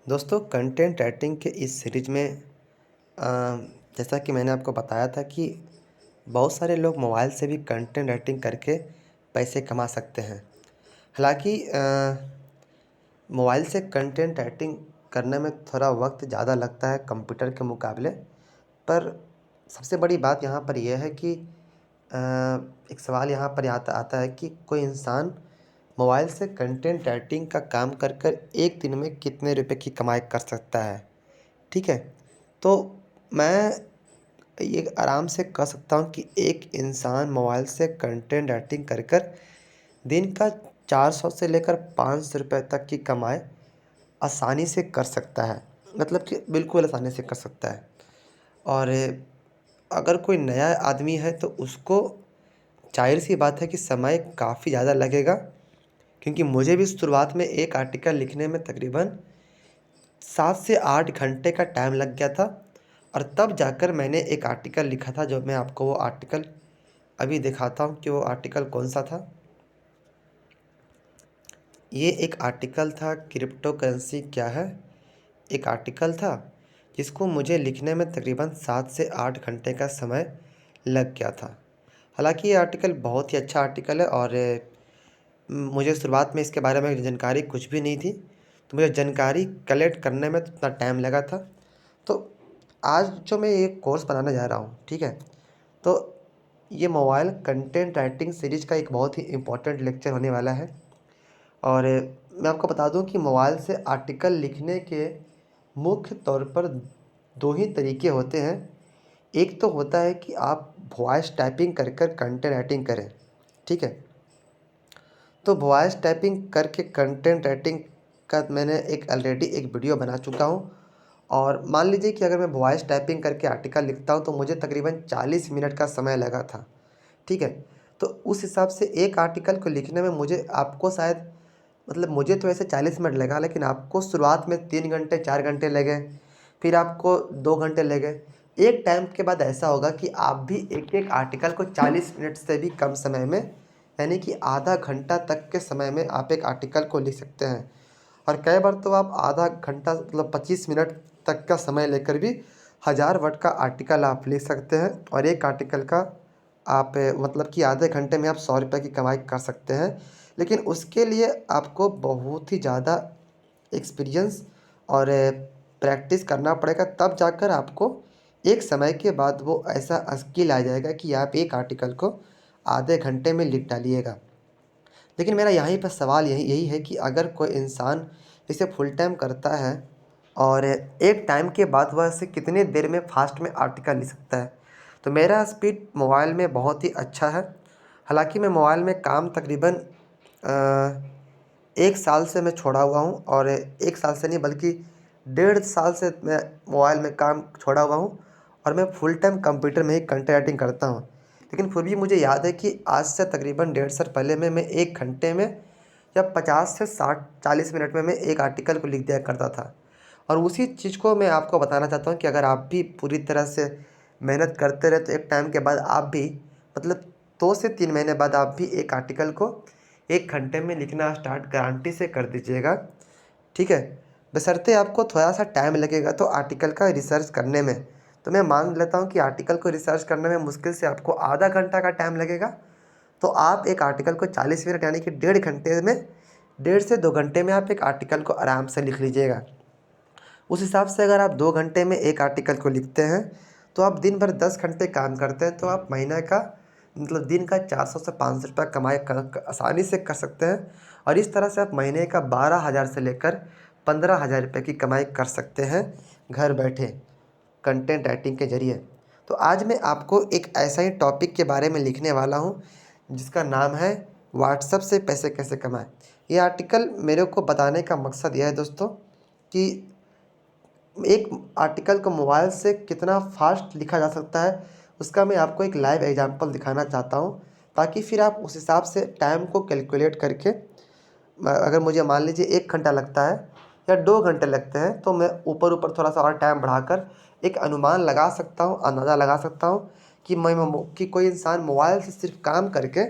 दोस्तों content writing के इस सीरीज में अ, जैसा कि मैंने आपको बताया था कि बहुत सारे लोग मोबाइल से भी कंटेंट राइटिंग करके पैसे कमा सकते हैं। हालाँकि मोबाइल से कंटेंट राइटिंग करने में थोड़ा वक्त ज़्यादा लगता है कंप्यूटर के मुकाबले। पर सबसे बड़ी बात यहाँ पर यह है कि अ, एक सवाल यहाँ पर आता आता है कि कोई इंसान मोबाइल से कंटेंट राइटिंग का काम कर कर एक दिन में कितने रुपए की कमाई कर सकता है। ठीक है? तो मैं ये आराम से कह सकता हूँ कि एक इंसान मोबाइल से कंटेंट राइटिंग कर कर दिन का 400 से लेकर 500 रुपए तक की कमाई आसानी से कर सकता है। मतलब कि बिल्कुल आसानी से कर सकता है। और अगर कोई नया आदमी है तो उसको ज़ाहिर-सी बात है कि समय काफ़ी ज़्यादा लगेगा, क्योंकि मुझे भी शुरुआत में एक आर्टिकल लिखने में तकरीबन 7 से 8 घंटे का टाइम लग गया था। और तब जाकर मैंने एक आर्टिकल लिखा था, जो मैं आपको वो आर्टिकल अभी दिखाता हूँ कि वो आर्टिकल कौन-सा था। ये एक आर्टिकल था, क्रिप्टो करेंसी क्या है? एक आर्टिकल था जिसको मुझे लिखने में तकरीबन 7 से 8 घंटे का समय लग गया था। हालाँकि ये आर्टिकल बहुत ही अच्छा आर्टिकल है और मुझे शुरुआत में इसके बारे में जानकारी कुछ भी नहीं थी, तो मुझे जानकारी कलेक्ट करने में इतना टाइम लगा था। तो आज जो मैं ये कोर्स बनाने जा रहा हूँ, ठीक है? तो ये मोबाइल कंटेंट राइटिंग सीरीज़ का एक बहुत ही इम्पोर्टेंट लेक्चर होने वाला है। और मैं आपको बता दूँ कि मोबाइल से आर्टिकल लिखने के मुख्य तौर पर 2 ही तरीके होते हैं। एक तो होता है कि आप वॉइस टाइपिंग कर कर कंटेंट राइटिंग करें, ठीक है? तो वॉइस टाइपिंग करके कंटेंट राइटिंग का मैंने एक ऑलरेडी एक वीडियो बना चुका हूँ। और मान लीजिए कि अगर मैं वॉइस टाइपिंग करके आर्टिकल लिखता हूँ तो मुझे तकरीबन 40 मिनट का समय लगा था, ठीक है? तो उस हिसाब से एक आर्टिकल को लिखने में मुझे आपको शायद मतलब मुझे तो ऐसे 40 मिनट लगा, लेकिन आपको शुरुआत में 3 घंटे 4 घंटे लगे, फिर आपको 2 घंटे लगे। एक टाइम के बाद ऐसा होगा कि आप भी एक-एक आर्टिकल को 40 मिनट से भी कम समय में, यानी कि आधा घंटा तक के समय में आप एक आर्टिकल को लिख सकते हैं। और कई बार तो आप आधा घंटा मतलब 25 मिनट तक का समय लेकर भी 1000 वर्ड का आर्टिकल आप लिख सकते हैं। और एक आर्टिकल का आप मतलब कि आधे घंटे में आप 100 रुपये की कमाई कर सकते हैं। लेकिन उसके लिए आपको बहुत ही ज़्यादा एक्सपीरियंस और प्रैक्टिस करना पड़ेगा, तब जाकर आपको एक समय के बाद वो ऐसा स्किल आ जाएगा कि आप एक आर्टिकल को आधे घंटे में लिख डालिएगा। लेकिन मेरा यहीं पर सवाल यही यही है कि अगर कोई इंसान इसे फुल टाइम करता है और एक टाइम के बाद वह इसे कितनी देर में फ़ास्ट में आर्टिकल लिख सकता है। तो मेरा स्पीड मोबाइल में बहुत ही अच्छा है। हालाँकि मैं मोबाइल में काम तकरीबन 1 साल से मैं छोड़ा हुआ हूँ, और 1 साल से नहीं बल्कि 1.5 साल से मैं मोबाइल में काम छोड़ा हुआ हूँ, और मैं फुल टाइम कंप्यूटर में ही कंटेंट राइटिंग करता हूँ। लेकिन फिर भी मुझे याद है कि आज से तकरीबन 1.5 साल पहले में मैं 1 घंटे में या 50 से 60 40 मिनट में मैं एक आर्टिकल को लिख दिया करता था। और उसी चीज़ को मैं आपको बताना चाहता हूँ कि अगर आप भी पूरी तरह से मेहनत करते रहे तो एक टाइम के बाद आप भी मतलब 2 से 3 महीने बाद आप भी एक आर्टिकल को 1 घंटे में लिखना स्टार्ट गारंटी से कर दीजिएगा, ठीक है? बशर्ते आपको थोड़ा-सा टाइम लगेगा तो आर्टिकल का रिसर्च करने में। तो मैं मान लेता हूँ कि आर्टिकल को रिसर्च करने में मुश्किल से आपको आधा घंटा का टाइम लगेगा। तो आप एक आर्टिकल को 40 मिनट यानी कि 1.5 घंटे में, 1.5 से 2 घंटे में आप एक आर्टिकल को आराम से लिख लीजिएगा। उस हिसाब से अगर आप 2 घंटे में एक आर्टिकल को लिखते हैं, तो आप दिन भर 10 घंटे काम करते हैं, तो आप महीने का मतलब दिन का 400 से 500 रुपये कमाई आसानी से कर सकते हैं। और इस तरह से आप महीने का 12,000 से लेकर 15,000 रुपये की कमाई कर सकते हैं घर बैठे कंटेंट राइटिंग के ज़रिए। तो आज मैं आपको एक ऐसा ही टॉपिक के बारे में लिखने वाला हूँ, जिसका नाम है व्हाट्सएप से पैसे कैसे कमाएँ। ये आर्टिकल मेरे को बताने का मकसद यह है दोस्तों कि एक आर्टिकल को मोबाइल से कितना फ़ास्ट लिखा जा सकता है, उसका मैं आपको एक लाइव एग्ज़ाम्पल दिखाना चाहता हूँ, ताकि फिर आप उस हिसाब से टाइम को कैलकुलेट करके अगर मुझे मान लीजिए 1 घंटा लगता है या 2 घंटे लगते हैं, तो मैं ऊपर-ऊपर थोड़ा-सा और टाइम बढ़ाकर एक अनुमान लगा सकता हूँ, अंदाज़ा लगा सकता हूँ कि मैं मो कि कोई इंसान मोबाइल से सिर्फ़ काम करके,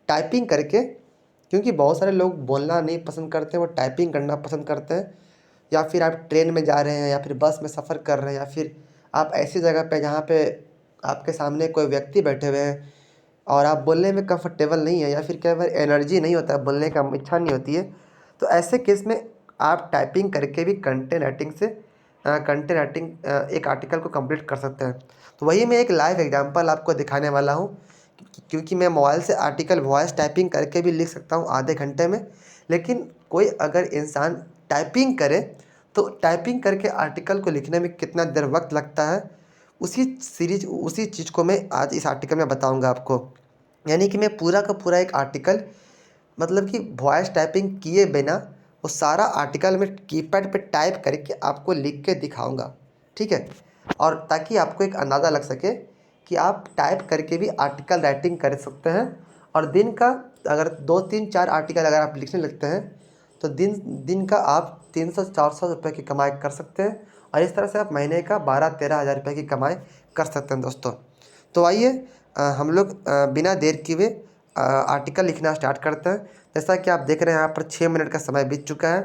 टाइपिंग करके, क्योंकि बहुत सारे लोग बोलना नहीं पसंद करते, वो टाइपिंग करना पसंद करते हैं। या फिर आप ट्रेन में जा रहे हैं या फिर बस में सफ़र कर रहे हैं, या फिर आप ऐसी जगह पे जहाँ पे आपके सामने कोई व्यक्ति बैठे हुए हैं और आप बोलने में कंफर्टेबल नहीं है, या फिर कई बार एनर्जी नहीं होता है, बोलने का इच्छा नहीं होती है, तो ऐसे केस में आप टाइपिंग करके भी कंटेंट राइटिंग एक आर्टिकल को कंप्लीट कर सकते हैं। तो वही मैं एक लाइव एग्जांपल आपको दिखाने वाला हूँ, क्योंकि मैं मोबाइल से आर्टिकल वॉइस टाइपिंग करके भी लिख सकता हूँ आधे घंटे में। लेकिन कोई अगर इंसान टाइपिंग करे तो टाइपिंग करके आर्टिकल को लिखने में कितना देर वक्त लगता है, उसी चीज़ को मैं आज इस आर्टिकल में बताऊंगा आपको। यानी कि मैं पूरा का पूरा एक आर्टिकल, मतलब कि वॉइस टाइपिंग किए बिना वो सारा आर्टिकल में कीपैड पे टाइप करके आपको लिख के दिखाऊंगा, ठीक है। और ताकि आपको एक अंदाज़ा लग सके कि आप टाइप करके भी आर्टिकल राइटिंग कर सकते हैं। और दिन का अगर 2 3 4 आर्टिकल अगर आप लिखने लगते हैं तो दिन दिन का आप 300 400 रुपये की कमाई कर सकते हैं। और इस तरह से आप महीने का 12 13 हज़ार रुपये की कमाई कर सकते हैं दोस्तों। तो आइए हम लोग बिना देर किए आर्टिकल लिखना स्टार्ट करते हैं। जैसा कि आप देख रहे हैं यहाँ पर 6 मिनट का समय बीत चुका है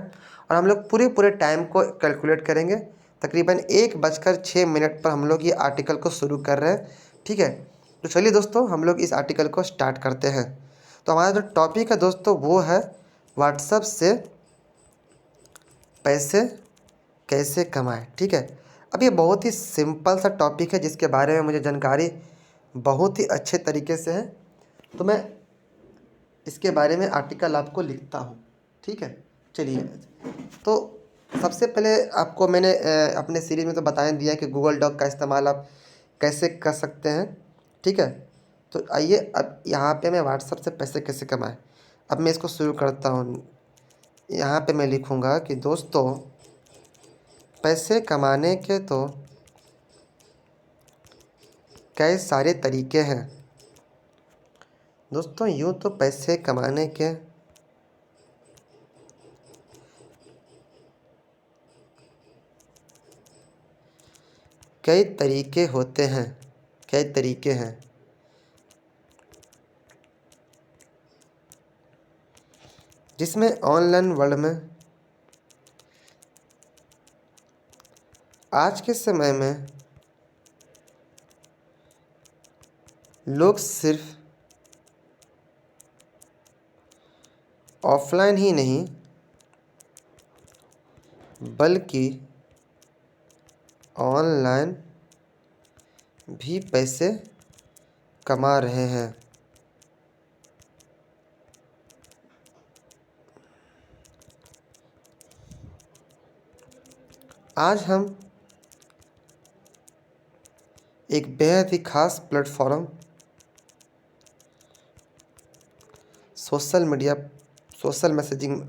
और हम लोग पूरे टाइम को कैलकुलेट करेंगे। तकरीबन 1:06 पर हम लोग ये आर्टिकल को शुरू कर रहे हैं, ठीक है। तो चलिए दोस्तों, हम लोग इस आर्टिकल को स्टार्ट करते हैं। तो हमारा जो टॉपिक है दोस्तों वो है व्हाट्सएप से पैसे कैसे कमाएं, ठीक है। अब ये बहुत ही सिंपल सा टॉपिक है जिसके बारे में मुझे जानकारी बहुत ही अच्छे तरीके से है, तो मैं इसके बारे में आर्टिकल आपको लिखता हूँ, ठीक है। चलिए, तो सबसे पहले आपको मैंने अपने सीरीज़ में तो बता ही दिया कि गूगल डॉक का इस्तेमाल आप कैसे कर सकते हैं, ठीक है। तो आइए अब यहाँ पे मैं व्हाट्सएप से पैसे कैसे कमाएं, अब मैं इसको शुरू करता हूँ। यहाँ पे मैं लिखूँगा कि दोस्तों पैसे कमाने के तो कई सारे तरीके हैं। दोस्तों यूँ तो पैसे कमाने के कई तरीके होते हैं, कई तरीके हैं, जिसमें ऑनलाइन वर्ल्ड में आज के समय में लोग सिर्फ ऑफलाइन ही नहीं बल्कि ऑनलाइन भी पैसे कमा रहे हैं। आज हम एक बेहद ही खास प्लेटफॉर्म सोशल मैसेजिंग।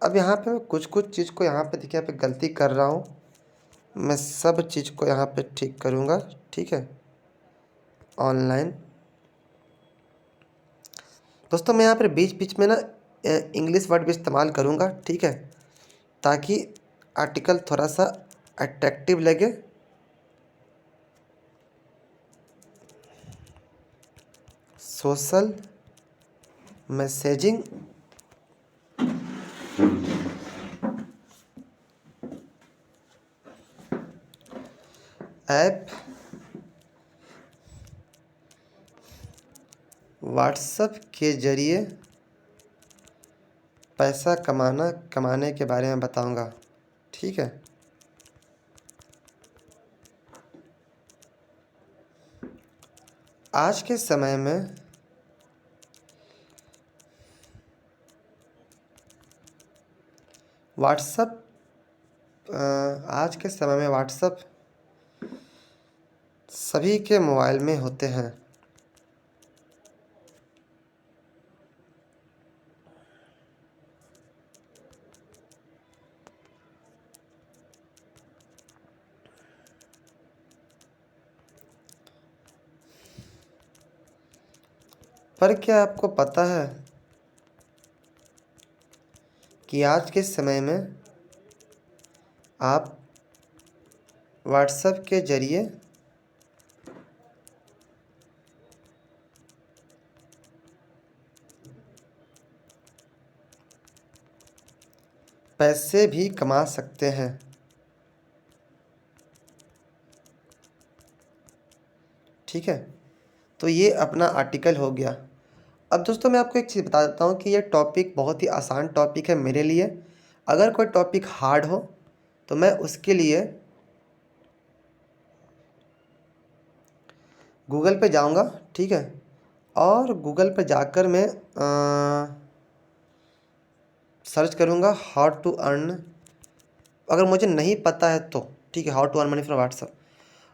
अब यहाँ पे मैं कुछ चीज़ को यहाँ पे देखिए, यहाँ पे गलती कर रहा हूँ, मैं सब चीज़ को यहाँ पे ठीक करूँगा, ठीक है। ऑनलाइन दोस्तों मैं यहाँ पर बीच बीच में ना इंग्लिश वर्ड भी इस्तेमाल करूँगा, ठीक है, ताकि आर्टिकल थोड़ा सा अट्रैक्टिव लगे। सोशल मैसेजिंग ऐप व्हाट्सएप के ज़रिए पैसा कमाने के बारे में बताऊंगा, ठीक है। आज के समय में व्हाट्सएप सभी के मोबाइल में होते हैं। पर क्या आपको पता है कि आज के समय में आप व्हाट्सएप के ज़रिए पैसे भी कमा सकते हैं। ठीक है, तो ये अपना आर्टिकल हो गया। अब दोस्तों मैं आपको एक चीज़ बता देता हूँ कि ये टॉपिक बहुत ही आसान टॉपिक है मेरे लिए। अगर कोई टॉपिक हार्ड हो तो मैं उसके लिए गूगल पे जाऊँगा, ठीक है, और गूगल पे जाकर मैं सर्च करूँगा हाउ टू अर्न, अगर मुझे नहीं पता है तो, ठीक है, how to earn money from WhatsApp.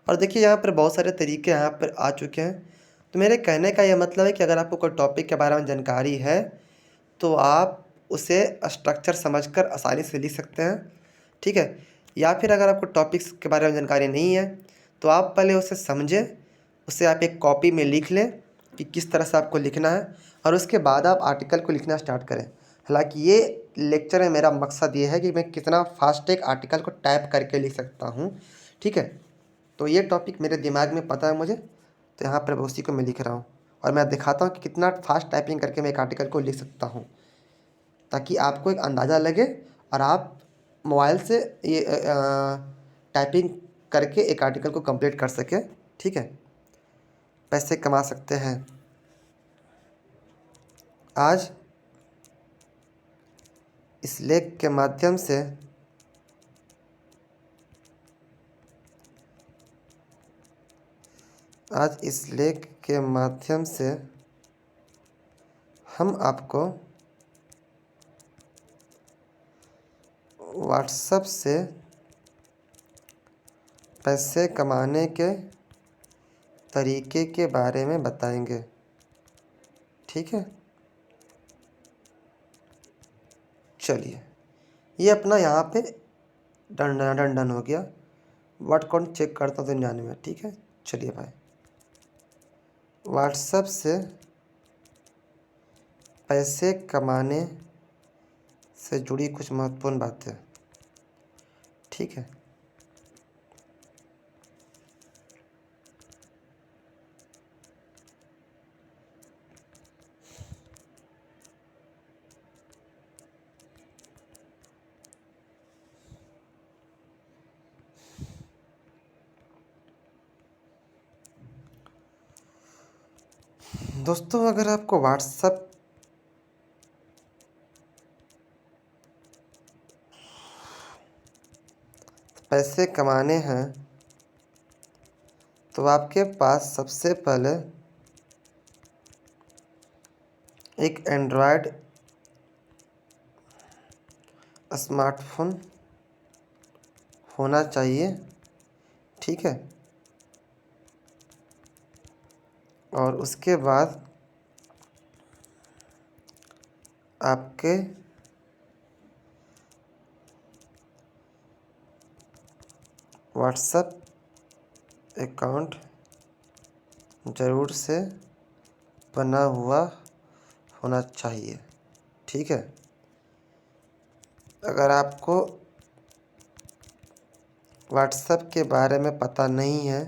और देखिए यहाँ पर बहुत सारे तरीके यहाँ पर आ चुके हैं। तो मेरे कहने का ये मतलब है कि अगर आपको कोई टॉपिक के बारे में जानकारी है तो आप उसे स्ट्रक्चर समझकर आसानी से लिख सकते हैं, ठीक है। या फिर अगर आपको टॉपिक्स के बारे में जानकारी नहीं है तो आप पहले उसे समझें, उसे आप एक कॉपी में लिख लें कि किस तरह से आपको लिखना है, और उसके बाद आप आर्टिकल को लिखना स्टार्ट करें। हालांकि ये लेक्चर में मेरा मकसद ये है कि मैं कितना फास्ट एक आर्टिकल को टाइप करके लिख सकता हूँ, ठीक है। तो ये टॉपिक मेरे दिमाग में पता है मुझे, तो यहाँ पर उसी को मैं लिख रहा हूँ और मैं दिखाता हूँ कि कितना फास्ट टाइपिंग करके मैं एक आर्टिकल को लिख सकता हूँ, ताकि आपको एक अंदाज़ा लगे और आप मोबाइल से ये टाइपिंग करके एक आर्टिकल को कंप्लीट कर सकें, ठीक है। पैसे कमा सकते हैं। आज इस लेख के माध्यम से हम आपको व्हाट्सएप से पैसे कमाने के तरीके के बारे में बताएंगे, ठीक है। चलिए, ये अपना यहाँ पे डन हो गया। वर्ड काउंट चेक करता हूँ 99, ठीक है। चलिए भाई, व्हाट्सएप से पैसे कमाने से जुड़ी कुछ महत्वपूर्ण बातें, ठीक है। दोस्तों अगर आपको व्हाट्सएप पैसे कमाने हैं तो आपके पास सबसे पहले एक एंड्रॉयड स्मार्टफोन होना चाहिए, ठीक है। और उसके बाद आपके व्हाट्सएप अकाउंट ज़रूर से बना हुआ होना चाहिए, ठीक है। अगर आपको व्हाट्सएप के बारे में पता नहीं है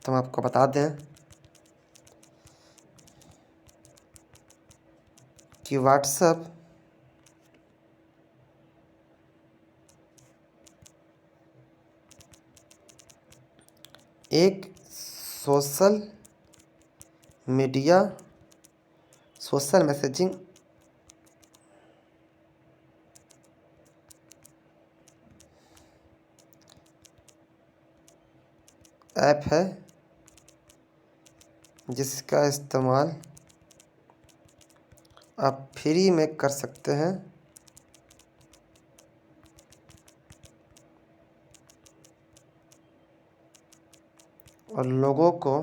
तो हम आपको बता दें कि व्हाट्सएप एक सोशल मैसेजिंग ऐप है जिसका इस्तेमाल आप फ्री में कर सकते हैं और लोगों को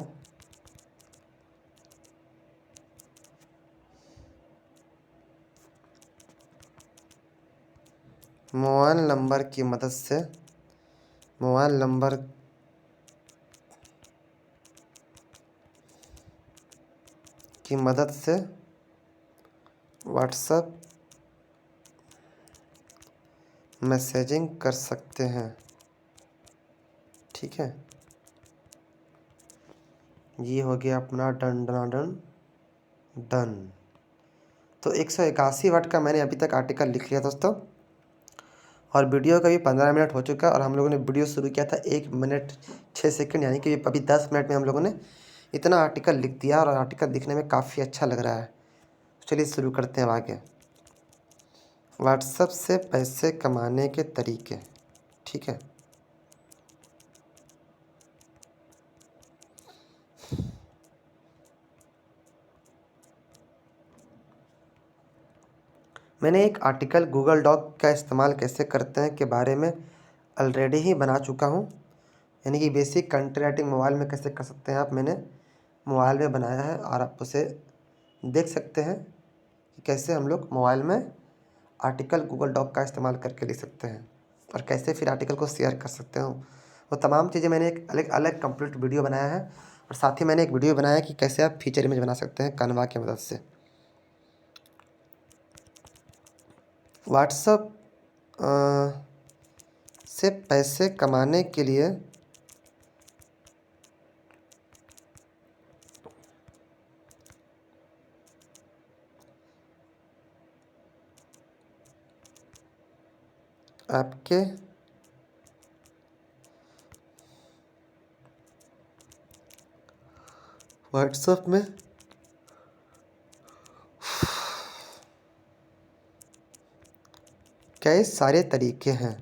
मोबाइल नंबर की मदद से व्हाट्सएप मैसेजिंग कर सकते हैं, ठीक है। ये हो गया अपना डन डना डन डन। तो 181 वर्ड का मैंने अभी तक आर्टिकल लिख लिया दोस्तों, और वीडियो का भी 15 मिनट हो चुका है, और हम लोगों ने वीडियो शुरू किया था 1 मिनट 6 सेकंड, यानी कि अभी 10 मिनट में हम लोगों ने इतना आर्टिकल लिख दिया, और आर्टिकल लिखने में काफ़ी अच्छा लग रहा है। चलिए शुरू करते हैं अब आगे। व्हाट्सएप से पैसे कमाने के तरीके, ठीक है। मैंने एक आर्टिकल गूगल डॉक का इस्तेमाल कैसे करते हैं के बारे में ऑलरेडी ही बना चुका हूँ, यानी कि बेसिक कंटेंट राइटिंग मोबाइल में कैसे कर सकते हैं आप, मैंने मोबाइल में बनाया है, और आप उसे देख सकते हैं कि कैसे हम लोग मोबाइल में आर्टिकल गूगल डॉक का इस्तेमाल करके लिख सकते हैं, और कैसे फिर आर्टिकल को शेयर कर सकते हो। वो तमाम चीज़ें मैंने एक अलग अलग कंप्लीट वीडियो बनाया है, और साथ ही मैंने एक वीडियो बनाया है कि कैसे आप फीचर इमेज बना सकते हैं canva की मदद से। व्हाट्सएप से पैसे कमाने के लिए आपके व्हाट्सएप में कई सारे तरीके हैं।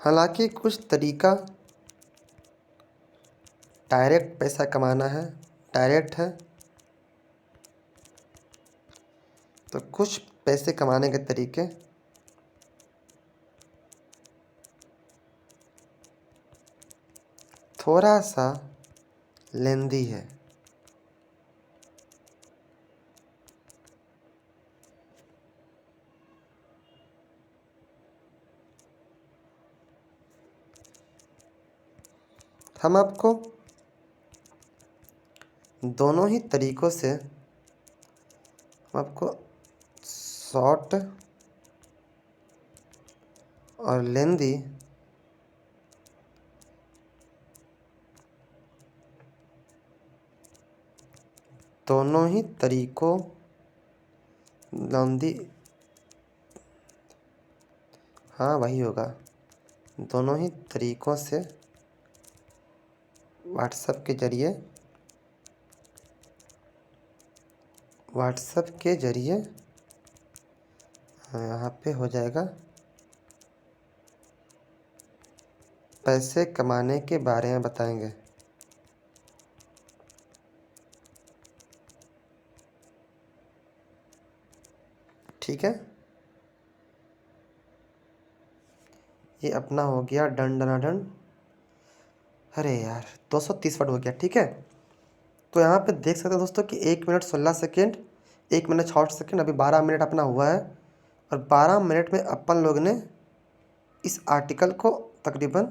हालांकि कुछ तरीका डायरेक्ट पैसा कमाना है, डायरेक्ट है, तो कुछ पैसे कमाने के तरीके थोड़ा सा लेंदी है। हम आपको दोनों ही तरीकों से, हम आपको शॉर्ट और लेंदी दोनों ही तरीकों लेंदी, हाँ वही होगा, दोनों ही तरीकों से व्हाट्सएप के जरिए यहाँ पे हो जाएगा पैसे कमाने के बारे में बताएंगे। ठीक है, ये अपना हो गया डन डना डन। अरे यार 230 वर्ड हो गया, ठीक है। तो यहाँ पे देख सकते हैं दोस्तों कि 1 मिनट 16 सेकेंड, 1 मिनट 60 सेकेंड, अभी 12 मिनट अपना हुआ है, और 12 मिनट में अपन लोग ने इस आर्टिकल को तकरीबन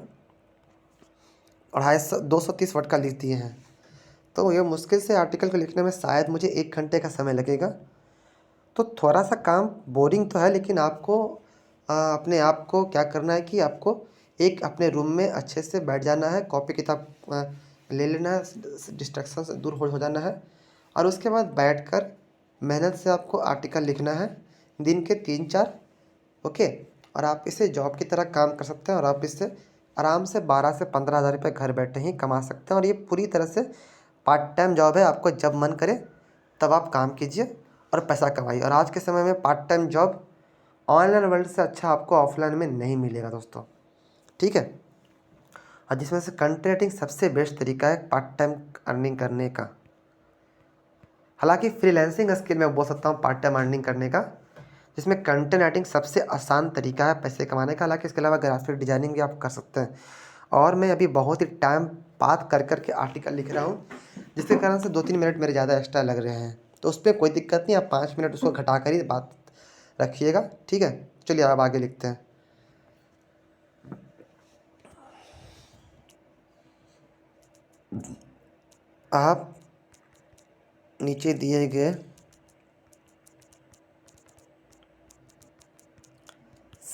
230 वर्ड का लिख दिए हैं। तो ये मुश्किल से आर्टिकल को लिखने में शायद मुझे 1 घंटे का समय लगेगा। तो थोड़ा सा काम बोरिंग तो है, लेकिन आपको अपने आप को क्या करना है कि आपको एक अपने रूम में अच्छे से बैठ जाना है, कॉपी किताब ले लेना है, डिस्ट्रैक्शन से दूर हो जाना है, और उसके बाद बैठकर मेहनत से आपको आर्टिकल लिखना है, दिन के 3-4। ओके, और आप इसे जॉब की तरह काम कर सकते हैं, और आप इससे आराम से 12 से 15 हज़ार रुपये घर बैठे ही कमा सकते हैं। और ये पूरी तरह से पार्ट टाइम जॉब है, आपको जब मन करे तब आप काम कीजिए और पैसा कमाइए। और आज के समय में part time job online world से अच्छा आपको ऑफलाइन में नहीं मिलेगा दोस्तों, ठीक है। और जिसमें से कंटेंट राइटिंग सबसे बेस्ट तरीका है पार्ट टाइम अर्निंग करने का। हालांकि फ्रीलांसिंग स्किल मैं बोल सकता हूँ पार्ट टाइम अर्निंग करने का, जिसमें कंटेंट राइटिंग सबसे आसान तरीका है पैसे कमाने का। हालांकि इसके अलावा ग्राफिक डिजाइनिंग भी आप कर सकते हैं, और मैं अभी बहुत ही टाइम बात कर के आर्टिकल लिख रहा हूँ, जिसके कारण से 2-3 मिनट मेरे ज़्यादा एक्स्ट्रा लग रहे हैं। तो उस पर कोई दिक्कत नहीं, आप 5 मिनट उसको घटा कर ही बात रखिएगा, ठीक है। चलिए अब आगे लिखते हैं। आप नीचे दिए गए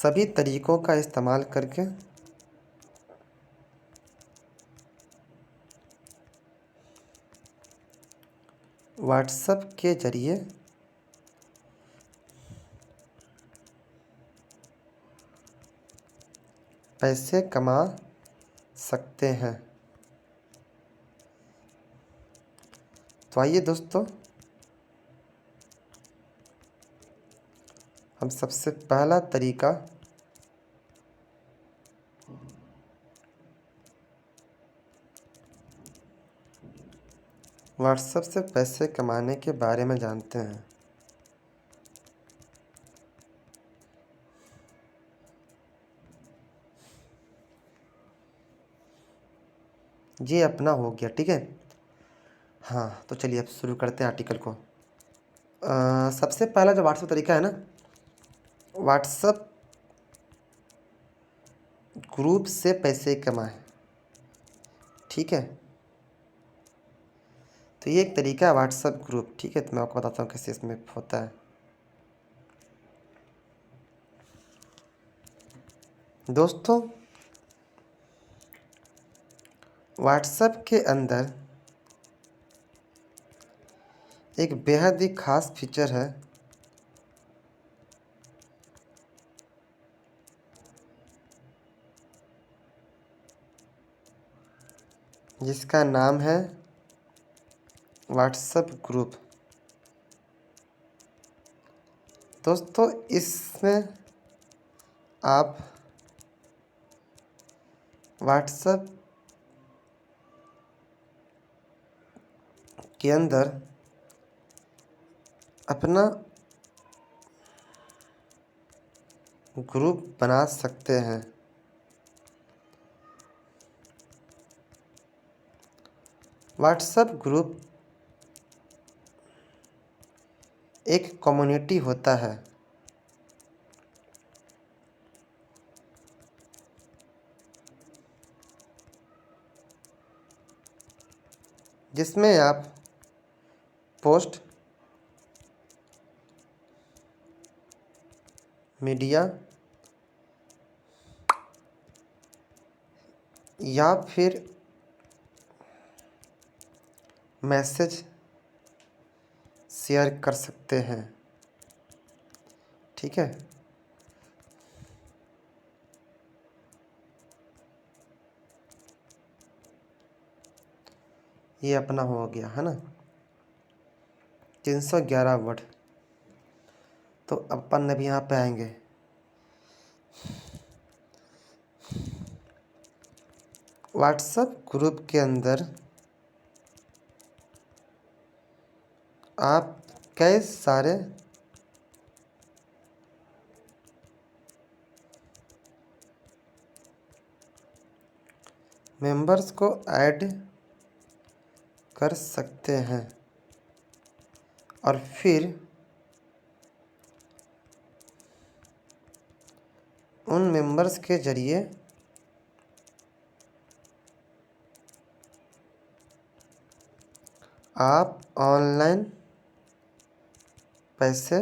सभी तरीकों का इस्तेमाल करके व्हाट्सएप के ज़रिए पैसे कमा सकते हैं। तो आइए दोस्तों, हम सबसे पहला तरीका व्हाट्सएप से पैसे कमाने के बारे में जानते हैं। ये अपना हो गया, ठीक है। हाँ, तो चलिए अब शुरू करते हैं आर्टिकल को। सबसे पहला जो व्हाट्सएप तरीका है ना, व्हाट्सएप ग्रुप से पैसे कमाएं, ठीक है। तो ये एक तरीका है व्हाट्सएप ग्रुप, ठीक है। तो मैं आपको बताता हूँ कैसे इसमें होता है। दोस्तों, व्हाट्सएप के अंदर एक बेहद ही ख़ास फीचर है जिसका नाम है व्हाट्सएप ग्रुप। दोस्तों, इसमें आप व्हाट्सएप के अंदर अपना ग्रुप बना सकते हैं। व्हाट्सएप ग्रुप एक कम्युनिटी होता है जिसमें आप पोस्ट, मीडिया या फिर मैसेज शेयर कर सकते हैं, ठीक है। ये अपना हो गया है ना 311 वर्ड। तो अपन अभी यहाँ पे आएंगे। व्हाट्सएप ग्रुप के अंदर आप कई सारे मेंबर्स को ऐड कर सकते हैं और फिर उन मेंबर्स के ज़रिए आप ऑनलाइन पैसे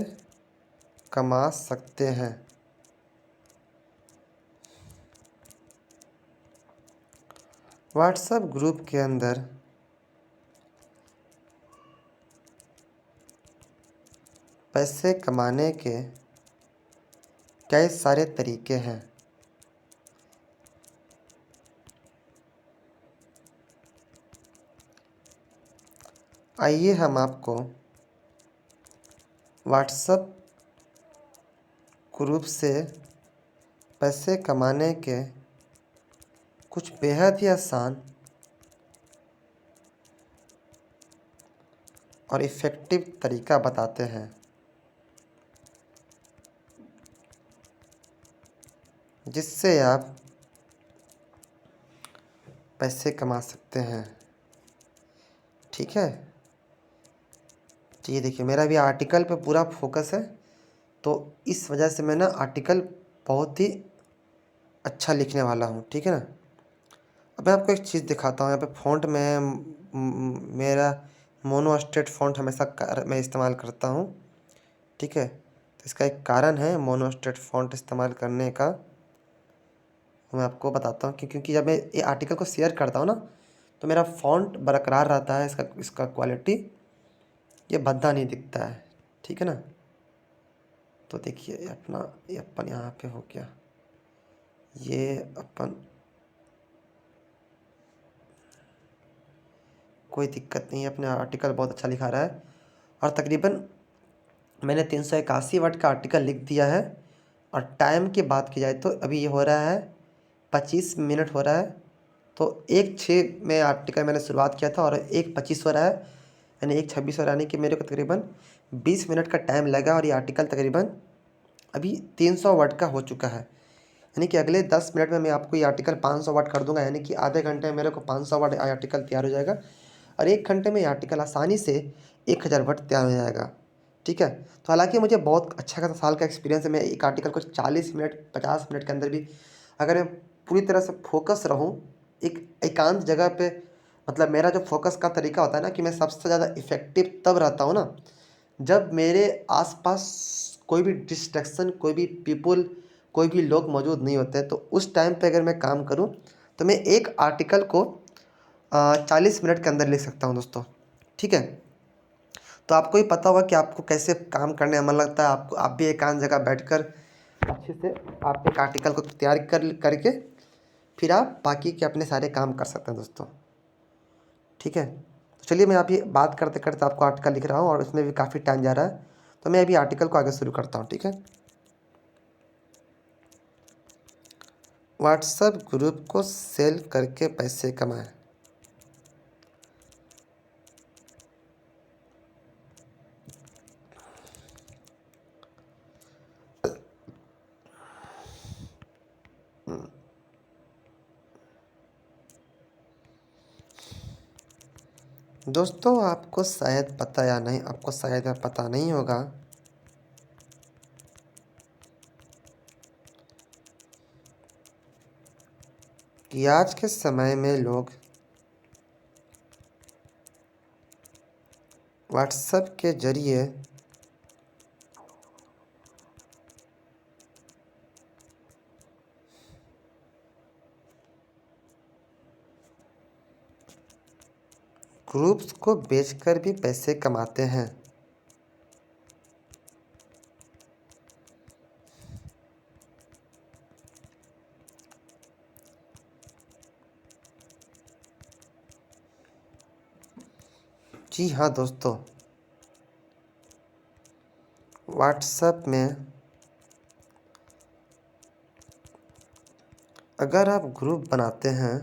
कमा सकते हैं। व्हाट्सएप ग्रुप के अंदर पैसे कमाने के कई सारे तरीके हैं। आइए हम आपको व्हाट्सएप ग्रुप से पैसे कमाने के कुछ बेहद ही आसान और इफ़ेक्टिव तरीका बताते हैं जिससे आप पैसे कमा सकते हैं, ठीक है। तो ये देखिए, मेरा भी आर्टिकल पे पूरा फोकस है, तो इस वजह से मैं ना आर्टिकल बहुत ही अच्छा लिखने वाला हूँ, ठीक है ना। अब मैं आपको एक चीज़ दिखाता हूँ। यहाँ पे फ़ॉन्ट में मेरा मोनो स्ट्रेट फ़ॉन्ट हमेशा मैं इस्तेमाल करता हूँ, ठीक है। तो इसका एक कारण है मोनोस्टेट फ़ॉन्ट इस्तेमाल करने का। मैं आपको बताता हूँ क्योंकि जब मैं ये आर्टिकल को शेयर करता हूँ ना, तो मेरा फ़ॉन्ट बरकरार रहता है, इसका क्वालिटी ये भद्दा नहीं दिखता है, ठीक है ना। तो देखिए ये अपन यहाँ पे हो गया, ये अपन कोई दिक्कत नहीं है, अपने आर्टिकल बहुत अच्छा लिखा रहा है। और तकरीबन मैंने 381 वर्ड का आर्टिकल लिख दिया है। और टाइम की बात की जाए तो अभी ये हो रहा है 25 मिनट हो रहा है। तो 1:06 में आर्टिकल मैंने शुरुआत किया था और 1:25 हो रहा है, यानी 1:26 हो रहा है, यानी कि मेरे को तकरीबन 20 मिनट का टाइम लगा। और ये आर्टिकल तकरीबन अभी 300 वर्ड का हो चुका है, यानी कि अगले 10 मिनट में मैं आपको ये आर्टिकल 500 वर्ड कर दूंगा, यानी कि आधे घंटे में मेरे को 500 वर्ड आर्टिकल तैयार हो जाएगा। और 1 घंटे में ये आर्टिकल आसानी से 1000 वर्ड तैयार हो जाएगा, ठीक है। तो हालांकि मुझे बहुत अच्छा खासा साल का एक्सपीरियंस है। मैं एक आर्टिकल को 40 मिनट 50 मिनट के अंदर भी अगर मैं पूरी तरह से फोकस रहूँ एक एकांत जगह पे, मतलब मेरा जो फोकस का तरीका होता है ना कि मैं सबसे ज़्यादा इफ़ेक्टिव तब रहता हूँ ना जब मेरे आसपास कोई भी डिस्ट्रैक्शन, कोई भी पीपल, कोई भी लोग मौजूद नहीं होते। तो उस टाइम पे अगर मैं काम करूँ तो मैं एक आर्टिकल को 40 मिनट के अंदर लिख सकता हूँ दोस्तों, ठीक है। तो आपको ही पता होगा कि आपको कैसे काम करने में मन लगता है। आपको आप भी एकांत जगह बैठकर अच्छे से आप एक आर्टिकल को तैयार करके फिर आप बाकी के अपने सारे काम कर सकते हैं दोस्तों, ठीक है। तो चलिए मैं अभी बात करते करते आपको आर्टिकल लिख रहा हूँ और उसमें भी काफ़ी टाइम जा रहा है, तो मैं अभी आर्टिकल को आगे शुरू करता हूँ, ठीक है। व्हाट्सएप ग्रुप को सेल करके पैसे कमाएं। दोस्तों आपको शायद पता या नहीं, आपको शायद पता नहीं होगा कि आज के समय में लोग व्हाट्सएप के जरिए ग्रुप्स को बेचकर भी पैसे कमाते हैं। जी हाँ दोस्तों, व्हाट्सएप में अगर आप ग्रुप बनाते हैं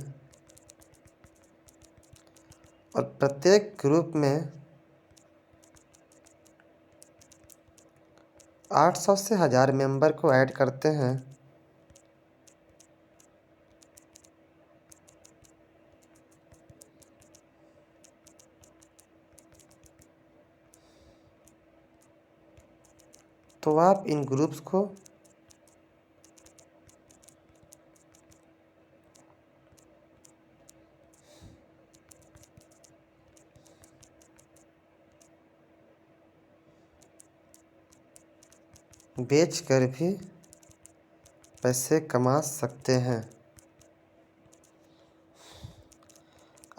और प्रत्येक ग्रुप में 800 से 1000 मेंबर को ऐड करते हैं तो आप इन ग्रुप्स को बेचकर भी पैसे कमा सकते हैं।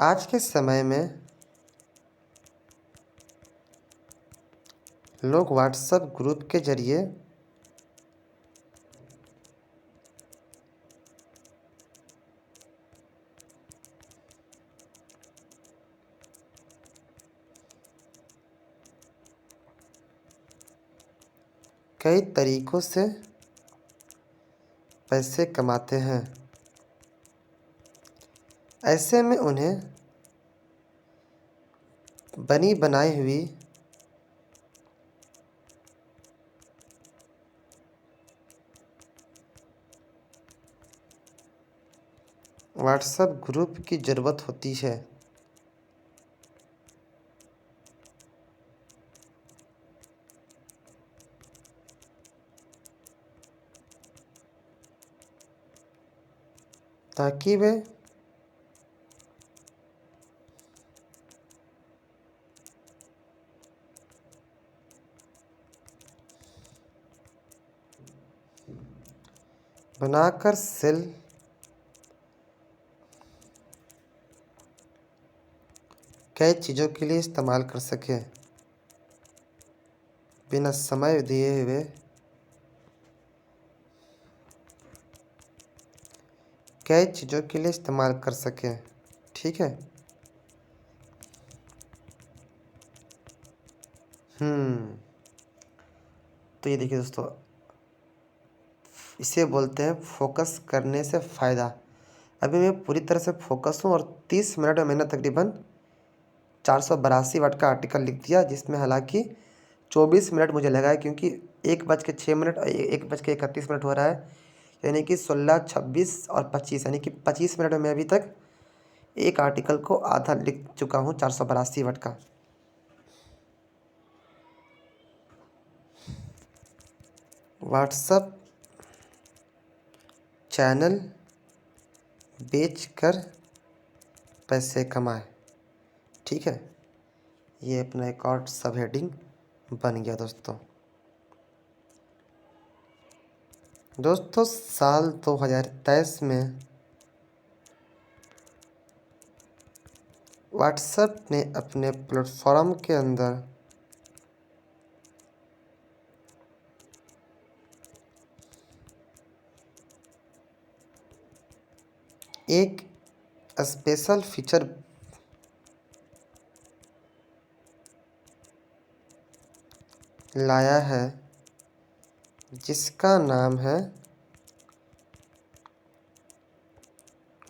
आज के समय में लोग व्हाट्सएप ग्रुप के जरिए कई तरीकों से पैसे कमाते हैं। ऐसे में उन्हें बनी बनाई हुई व्हाट्सएप ग्रुप की ज़रूरत होती है, ताकि वे बनाकर सेल कई चीज़ों के लिए इस्तेमाल कर सकें, बिना समय दिए हुए कई चीज़ों के लिए इस्तेमाल कर सकें। ठीक है। तो ये देखिए दोस्तों, इसे बोलते हैं फोकस करने से फ़ायदा। अभी मैं पूरी तरह से फोकस हूँ और 30 मिनट में मैंने तकरीबन 482 वर्ड का आर्टिकल लिख दिया, जिसमें हालांकि 24 मिनट मुझे लगा है, क्योंकि 1:06 और 1:31 हो रहा है, यानी कि 16, 26 और 25, यानी कि 25 मिनट में मैं अभी तक एक आर्टिकल को आधा लिख चुका हूँ 482 वर्ड का। व्हाट्सएप चैनल बेचकर पैसे कमाए। ठीक है, ये अपना एक और सब हेडिंग बन गया दोस्तों साल 2023 में व्हाट्सएप ने अपने प्लेटफॉर्म के अंदर एक स्पेशल फीचर लाया है, जिसका नाम है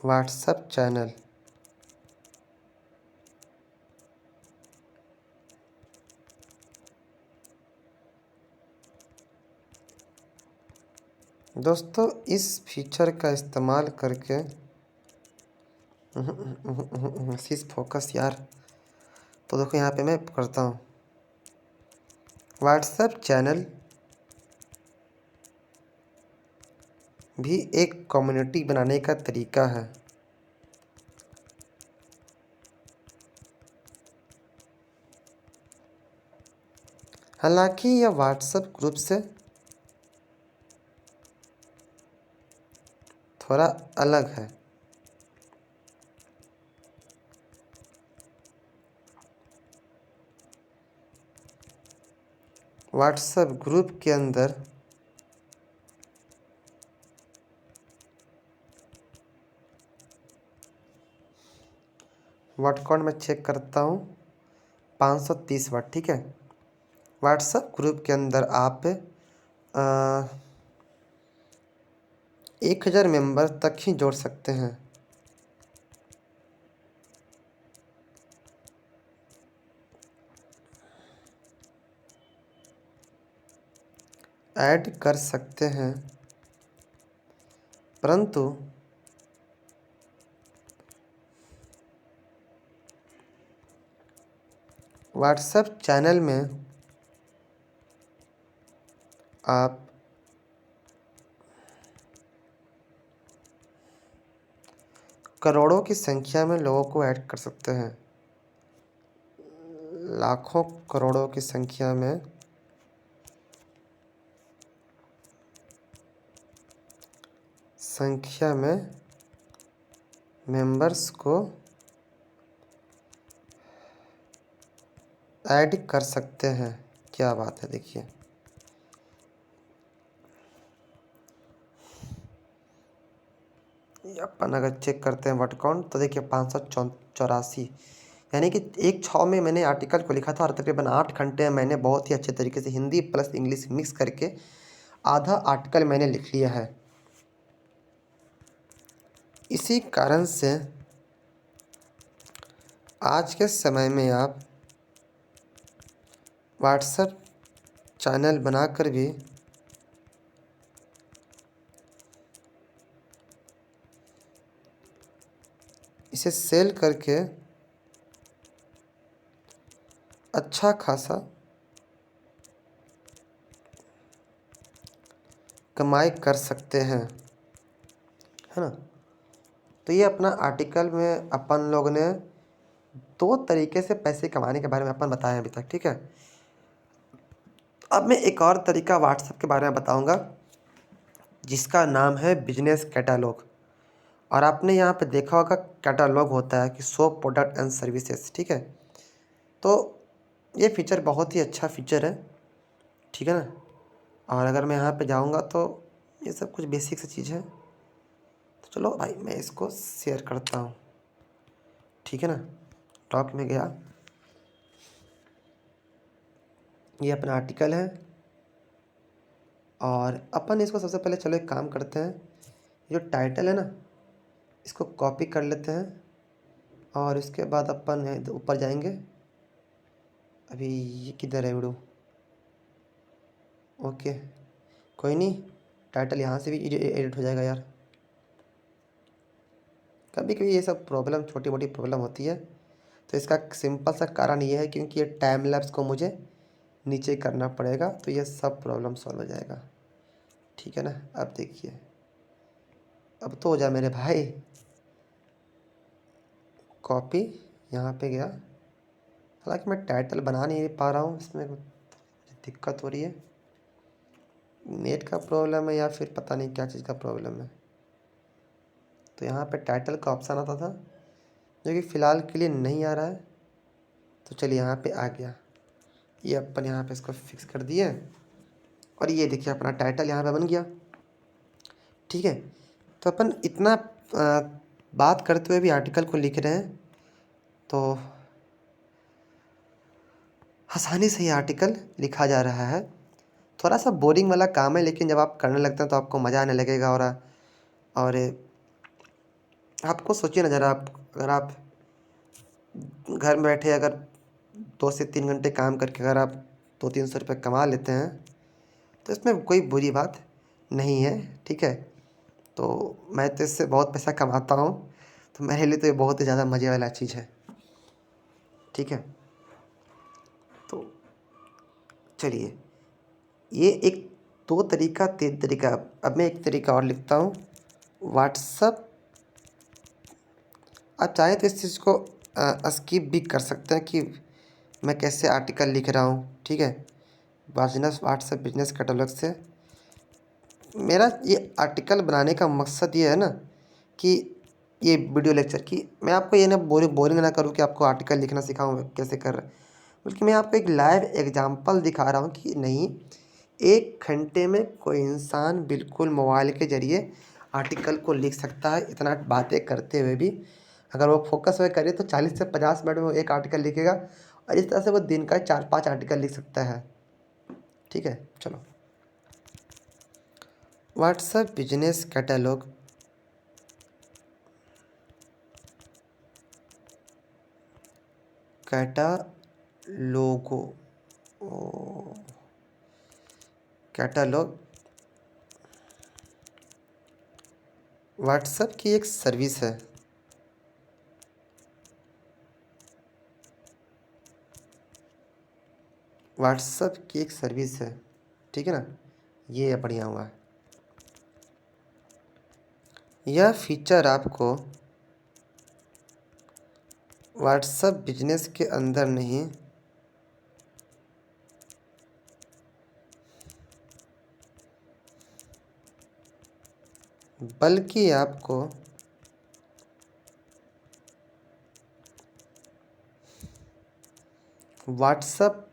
व्हाट्सएप चैनल। दोस्तों इस फीचर का इस्तेमाल करके शीश फोकस यार, तो देखो यहाँ पे मैं करता हूँ। व्हाट्सएप चैनल भी एक कम्युनिटी बनाने का तरीका है। हालांकि यह व्हाट्सएप ग्रुप से थोड़ा अलग है। व्हाट्सएप ग्रुप के अंदर वर्ड काउंट मैं चेक करता हूँ, 530 वर्ड। ठीक है। व्हाट्सएप ग्रुप के अंदर आप 1000 मेंबर तक ही जोड़ सकते हैं। ऐड कर सकते हैं, परंतु व्हाट्सएप चैनल में आप करोड़ों की संख्या में लोगों को ऐड कर सकते हैं, लाखों करोड़ों की संख्या में मेंबर्स को ऐड कर सकते हैं। क्या बात है, देखिए अपन अगर चेक करते हैं वर्ड काउंट, तो देखिए 584, यानी कि एक 6 में मैंने आर्टिकल को लिखा था और तकरीबन 8 घंटे में मैंने बहुत ही अच्छे तरीके से हिंदी प्लस इंग्लिश मिक्स करके आधा आर्टिकल मैंने लिख लिया है। इसी कारण से आज के समय में आप व्हाट्सएप चैनल बनाकर भी इसे सेल करके अच्छा खासा कमाई कर सकते हैं, है ना। तो ये अपना आर्टिकल में अपन लोग ने 2 तरीके से पैसे कमाने के बारे में अपन बताए अभी तक। ठीक है। अब मैं एक और तरीका व्हाट्सएप के बारे में बताऊंगा, जिसका नाम है बिजनेस कैटालॉग। और आपने यहाँ पे देखा होगा कैटालॉग होता है कि शो प्रोडक्ट एंड सर्विसेज, ठीक है। तो ये फीचर बहुत ही अच्छा फीचर है, ठीक है ना। और अगर मैं यहाँ पे जाऊँगा तो ये सब कुछ बेसिक सी चीज़ है। तो चलो भाई मैं इसको शेयर करता हूँ, ठीक है ना। टॉक में गया, ये अपना आर्टिकल है। और अपन इसको सबसे पहले चलो एक काम करते हैं, जो टाइटल है ना इसको कॉपी कर लेते हैं और इसके बाद अपन ऊपर जाएंगे। अभी ये किधर है वीडियो, ओके कोई नहीं, टाइटल यहाँ से भी एडिट हो जाएगा यार। कभी कभी ये सब प्रॉब्लम, छोटी मोटी प्रॉब्लम होती है। तो इसका सिंपल सा कारण ये है क्योंकि ये टाइम लैप्स को मुझे नीचे करना पड़ेगा, तो ये सब प्रॉब्लम सॉल्व हो जाएगा, ठीक है ना। अब देखिए, अब तो हो जा मेरे भाई। कॉपी यहाँ पे गया, हालांकि मैं टाइटल बना नहीं पा रहा हूँ, इसमें कुछ दिक्कत हो रही है। नेट का प्रॉब्लम है या फिर पता नहीं क्या चीज़ का प्रॉब्लम है। तो यहाँ पे टाइटल का ऑप्शन आता था जो कि फ़िलहाल के लिए नहीं आ रहा है। तो चलिए यहाँ पे आ गया, ये अपन यहाँ पे इसको फिक्स कर दिए और ये देखिए अपना टाइटल यहाँ पे बन गया, ठीक है। तो अपन इतना बात करते हुए भी आर्टिकल को लिख रहे हैं, तो आसानी से ये आर्टिकल लिखा जा रहा है। थोड़ा सा बोरिंग वाला काम है, लेकिन जब आप करने लगते हैं तो आपको मज़ा आने लगेगा। और आपको सोचिए ना ज़रा, आप अगर आप घर में बैठे अगर 2 से 3 घंटे काम करके अगर आप 200-300 रुपये कमा लेते हैं तो इसमें कोई बुरी बात नहीं है, ठीक है। तो मैं तो इससे बहुत पैसा कमाता हूँ, तो मेरे लिए तो ये बहुत ही ज़्यादा मज़े वाला चीज़ है, ठीक है। तो चलिए, ये एक 2 तरीका 3 तरीका, अब मैं एक तरीका और लिखता हूँ, व्हाट्सअप। आप चाहें तो इस चीज़ को स्किप भी कर सकते हैं कि मैं कैसे आर्टिकल लिख रहा हूँ, ठीक है। व्हाट्सएप बिजनेस कैटलॉग से मेरा ये आर्टिकल बनाने का मकसद ये है ना कि ये वीडियो लेक्चर की मैं आपको ये ना बोरिंग ना करूँ कि आपको आर्टिकल लिखना सिखाऊँ कैसे कर रहे, बल्कि मैं आपको एक लाइव एग्जांपल दिखा रहा हूँ कि नहीं, 1 घंटे में कोई इंसान बिल्कुल मोबाइल के ज़रिए आर्टिकल को लिख सकता है। इतना बातें करते हुए भी अगर वो फोकस हुए करे तो 40 से 50 मिनट में वो एक आर्टिकल लिखेगा, और इस तरह से वो दिन का 4-5 आर्टिकल लिख सकता है, ठीक है। चलो, व्हाट्सएप बिजनेस कैटलॉग कैटालोगो कैटालॉग व्हाट्सएप की एक सर्विस है। व्हाट्सएप की एक सर्विस है, ठीक है ना। ये बढ़िया हुआ है। यह फीचर आपको व्हाट्सएप बिजनेस के अंदर नहीं बल्कि आपको व्हाट्सएप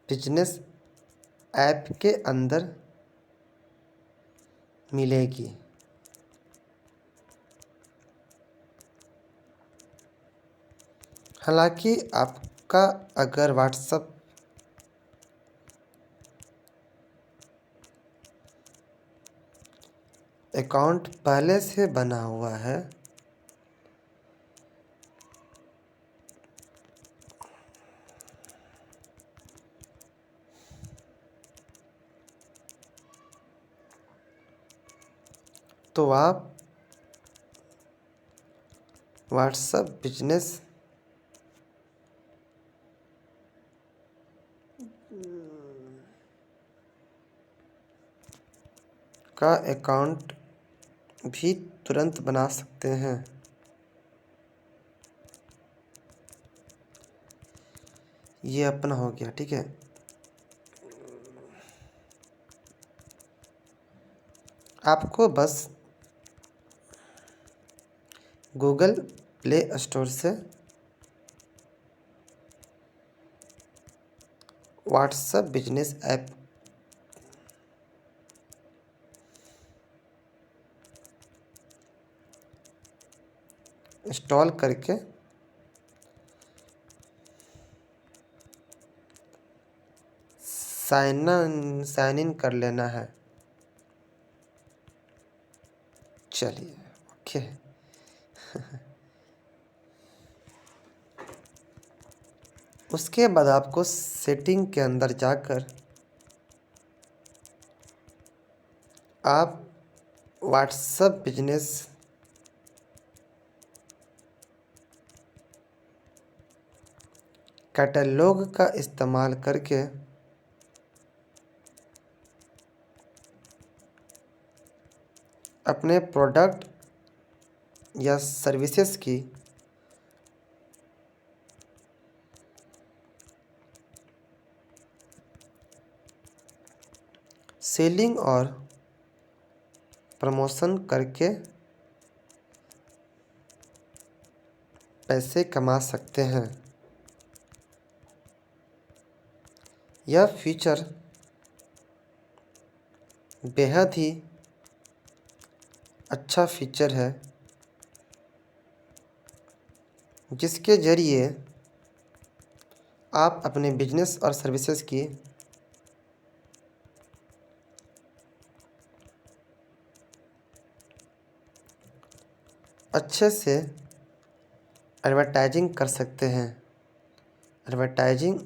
बिजनेस ऐप के अंदर मिलेगी। हालांकि आपका अगर व्हाट्सएप अकाउंट पहले से बना हुआ है तो आप व्हाट्सएप बिजनेस का अकाउंट भी तुरंत बना सकते हैं। ये अपना हो गया, ठीक है। आपको बस गूगल प्ले स्टोर से व्हाट्सएप बिजनेस ऐप इंस्टॉल करके साइन इन कर लेना है। चलिए, ओके। उसके बाद आपको सेटिंग के अंदर जाकर आप व्हाट्सएप बिजनेस कैटलॉग का इस्तेमाल करके अपने प्रोडक्ट या सर्विसेज की सेलिंग और प्रमोशन करके पैसे कमा सकते हैं। यह फीचर बेहद ही अच्छा फीचर है जिसके ज़रिए आप अपने बिजनेस और सर्विसेज की अच्छे से एडवर्टाइजिंग कर सकते हैं। एडवर्टाइजिंग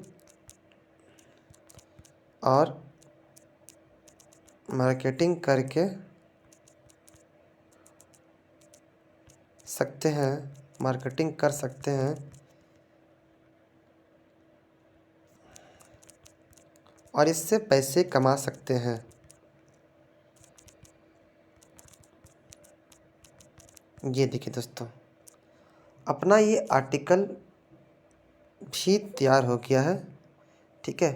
और मार्केटिंग करके सकते हैं, मार्केटिंग कर सकते हैं और इससे पैसे कमा सकते हैं। ये देखिए दोस्तों, अपना ये आर्टिकल भी तैयार हो गया है। ठीक है,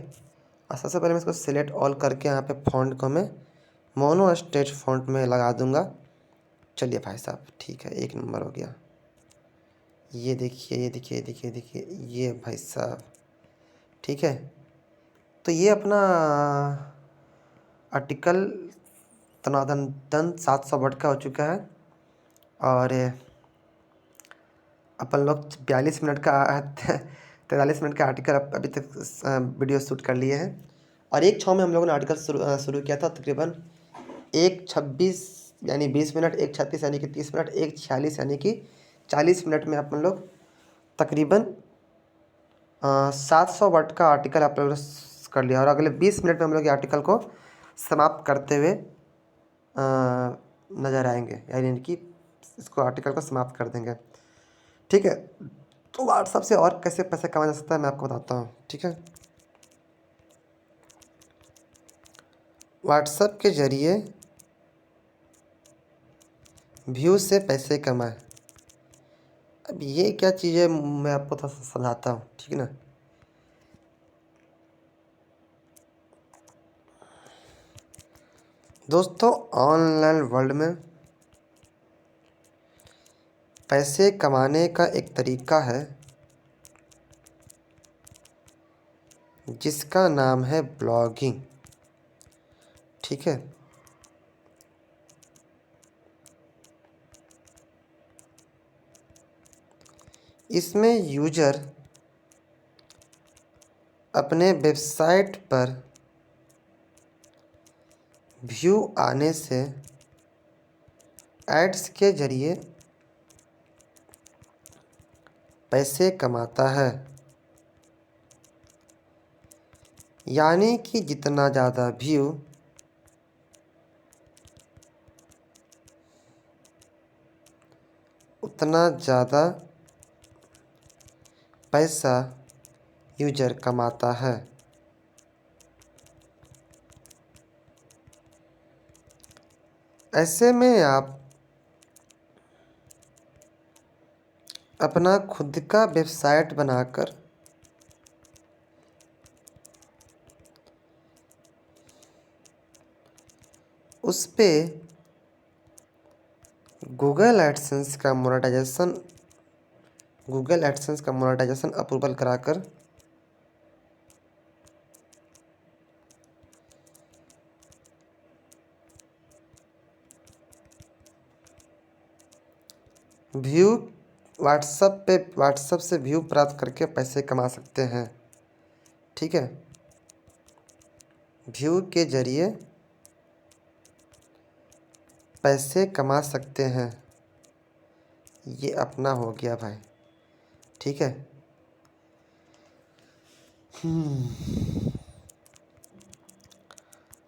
और सबसे पहले मैं इसको सिलेक्ट ऑल करके यहाँ पे फ़ॉन्ट को मैं मोनो स्टेज फ़ॉन्ट में लगा दूँगा। चलिए भाई साहब, ठीक है, 1 नंबर हो गया। ये देखिए, ये देखिए, ये देखिए, ये देखिए, ये भाई साहब, ठीक है। तो ये अपना आर्टिकल तनातन 700 वर्ड का हो चुका है और अपन लोग 42 मिनट का 43 मिनट का आर्टिकल अभी तक वीडियो शूट कर लिए हैं और 1:06 में हम लोगों ने आर्टिकल शुरू किया था। तकरीबन 1:26 यानी 20 मिनट, 1:36 यानी कि 30 मिनट, 1:46 यानी कि 40 मिनट में अपन लोग तकरीबन 700 वर्ड का आर्टिकल आप लोगों ने कर लिया और अगले 20 मिनट में हम लोग ये आर्टिकल को समाप्त करते हुए नज़र आएंगे, यानी कि इसको आर्टिकल को समाप्त कर देंगे। ठीक है, तो व्हाट्सएप से और कैसे पैसे कमाया जा सकता है मैं आपको बताता हूँ। ठीक है, व्हाट्सएप के ज़रिए व्यू से पैसे कमाएं। अब ये क्या चीज़ है मैं आपको थोड़ा सा समझाता हूँ, ठीक है ना। दोस्तों, ऑनलाइन वर्ल्ड में पैसे कमाने का एक तरीका है जिसका नाम है ब्लॉगिंग। ठीक है, इसमें यूज़र अपने वेबसाइट पर व्यू आने से एड्स के ज़रिए पैसे कमाता है। यानी कि जितना ज़्यादा व्यू उतना ज़्यादा पैसा यूज़र कमाता है। ऐसे में आप अपना खुद का वेबसाइट बनाकर उस पे गूगल एडसेंस का मोनेटाइजेशन अप्रूवल कराकर व्यू व्हाट्सएप से व्यू प्राप्त करके पैसे कमा सकते हैं। ठीक है, व्यू के जरिए पैसे कमा सकते हैं। ये अपना हो गया भाई। ठीक है,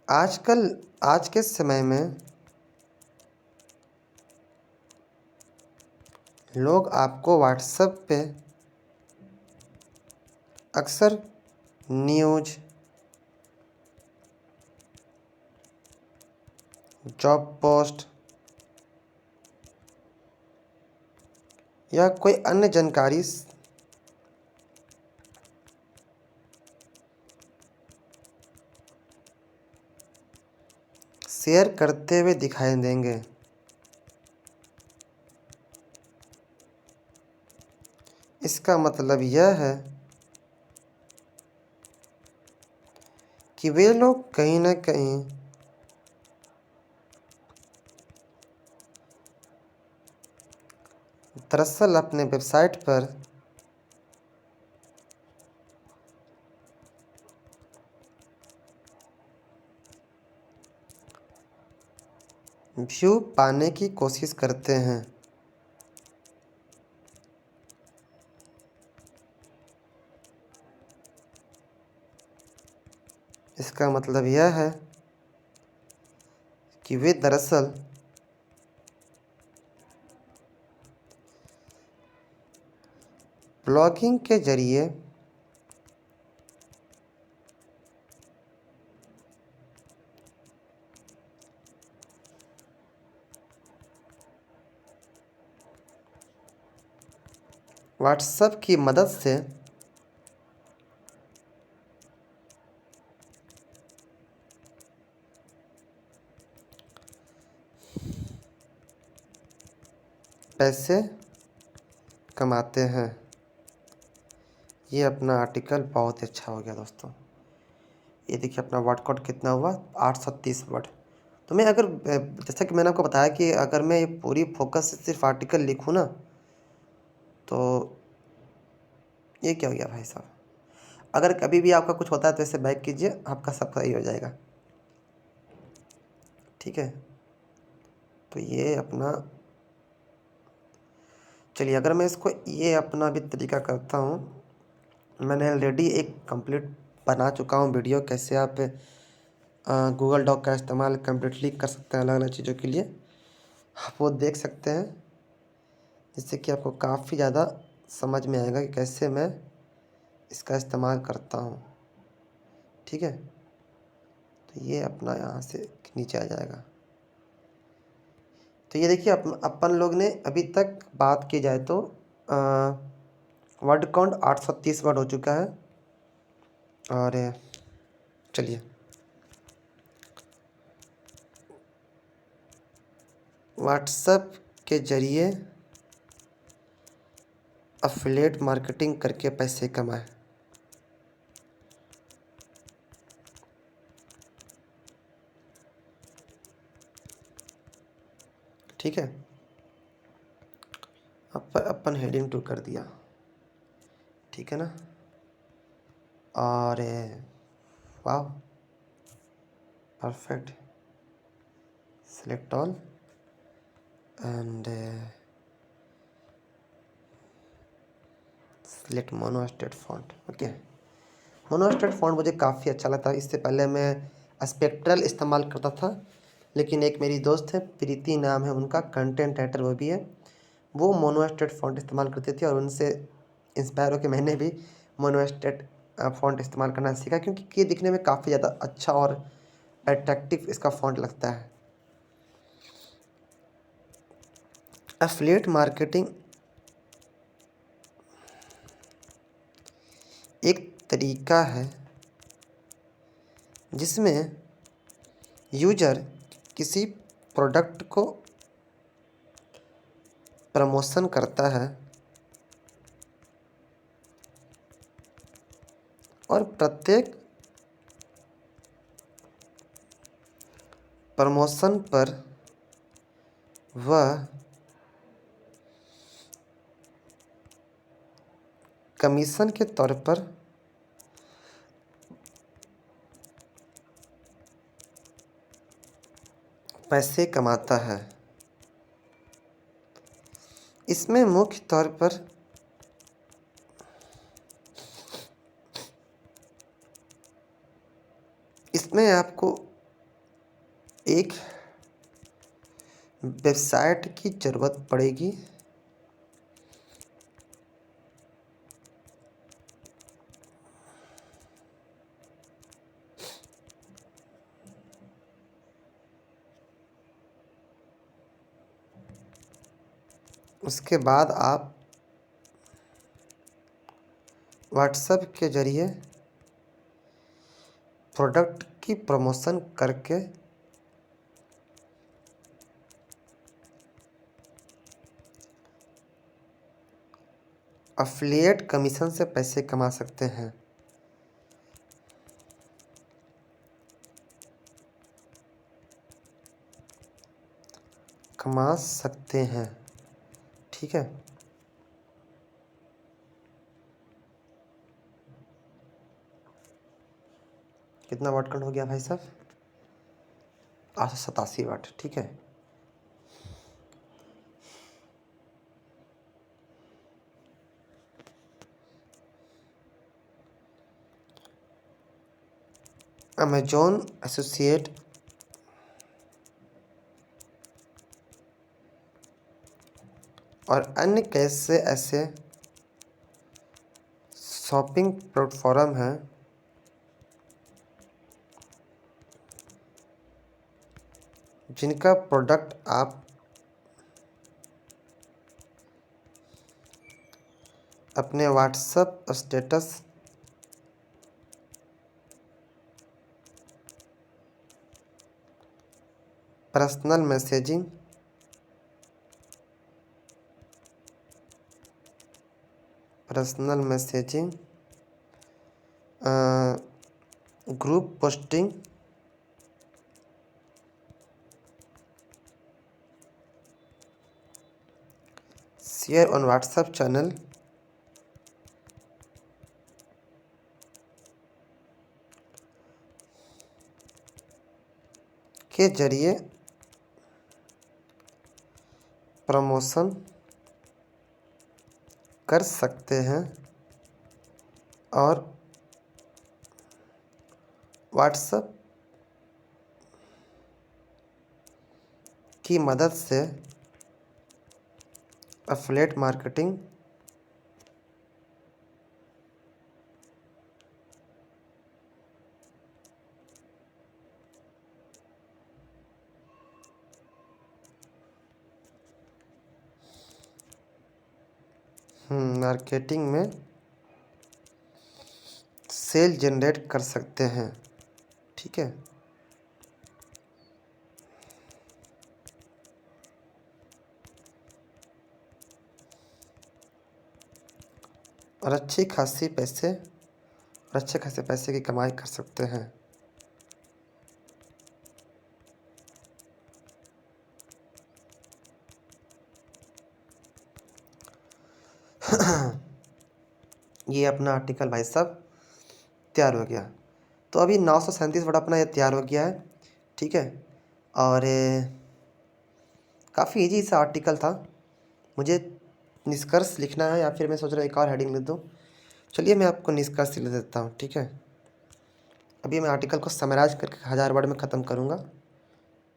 आज के समय में लोग आपको व्हाट्सएप पे अक्सर न्यूज़, जॉब पोस्ट या कोई अन्य जानकारी शेयर करते हुए दिखाई देंगे। इसका मतलब यह है कि वे लोग कहीं ना कहीं दरअसल अपने वेबसाइट पर व्यू पाने की कोशिश करते हैं। इसका मतलब यह है कि वे दरअसल ब्लॉगिंग के जरिए व्हाट्सएप की मदद से पैसे कमाते हैं। ये अपना आर्टिकल बहुत ही अच्छा हो गया दोस्तों। ये देखिए अपना वर्ड काउंट कितना हुआ, 830 वर्ड। तो मैं अगर जैसा कि मैंने आपको बताया कि अगर मैं ये पूरी फोकस से सिर्फ आर्टिकल लिखूँ ना, तो ये क्या हो गया भाई साहब। अगर कभी भी आपका कुछ होता है तो इसे बैक कीजिए, आपका सब सही हो जाएगा। ठीक है, तो ये अपना, चलिए अगर मैं इसको ये अपना भी तरीका करता हूँ। मैंने ऑलरेडी एक कंप्लीट बना चुका हूँ वीडियो, कैसे आप गूगल डॉक का इस्तेमाल कम्प्लीटली कर सकते हैं अलग अलग चीज़ों के लिए। आप वो देख सकते हैं, जिससे कि आपको काफ़ी ज़्यादा समझ में आएगा कि कैसे मैं इसका इस्तेमाल करता हूँ। ठीक है, तो ये अपना यहाँ से नीचे आ जाएगा। तो ये देखिए अपन लोग ने अभी तक बात की जाए तो वर्ड काउंट 830 वर्ड हो चुका है। और चलिए व्हाट्सएप के जरिए अफिलिएट मार्केटिंग करके पैसे कमाएं। ठीक है, अपन हेडिंग 2 कर दिया। ठीक है ना, और वाह perfect, select all and select monostate font. Okay, monostate font मुझे काफ़ी अच्छा लगता है। इससे पहले मैं स्पेक्ट्रल इस्तेमाल करता था, लेकिन एक मेरी दोस्त है, प्रीति नाम है उनका, कंटेंट राइटर वो भी है, वो मोनोस्टेट फॉन्ट इस्तेमाल करती थी और उनसे इंस्पायर होकर मैंने भी मोनोस्टेट फॉन्ट इस्तेमाल करना सीखा, क्योंकि ये दिखने में काफ़ी ज़्यादा अच्छा और अट्रैक्टिव इसका फॉन्ट लगता है। एफिलिएट मार्केटिंग एक तरीका है जिसमें यूजर किसी प्रोडक्ट को प्रमोशन करता है और प्रत्येक प्रमोशन पर वह कमीशन के तौर पर पैसे कमाता है। इसमें मुख्य तौर पर इसमें आपको एक वेबसाइट की ज़रूरत पड़ेगी उसके बाद आप व्हाट्सएप के ज़रिए प्रोडक्ट की प्रमोशन करके अफिलिएट कमीशन से पैसे कमा सकते हैं। ठीक है। कितना वाट काउंट हो गया भाई साहब? 887 वाट। ठीक है। अमेजॉन एसोसिएट और अन्य कैसे ऐसे शॉपिंग प्लेटफॉर्म हैं जिनका प्रोडक्ट आप अपने WhatsApp status personal messaging group posting share on WhatsApp channel के जरिए प्रमोशन कर सकते हैं और व्हाट्सएप की मदद से एफिलिएट मार्केटिंग मार्केटिंग में सेल जनरेट कर सकते हैं। ठीक है। और अच्छे खासे पैसे की कमाई कर सकते हैं। ये अपना आर्टिकल भाई साहब तैयार हो गया। तो अभी 937 वर्ड अपना ये तैयार हो गया है। ठीक है। और काफ़ी इजी सा आर्टिकल था। मुझे निष्कर्ष लिखना है या फिर मैं सोच रहा हूँ एक और हेडिंग लिख दूँ। चलिए मैं आपको निष्कर्ष लिख देता हूँ। ठीक है। अभी मैं आर्टिकल को समराइज करके 1000 वर्ड में ख़त्म करूँगा।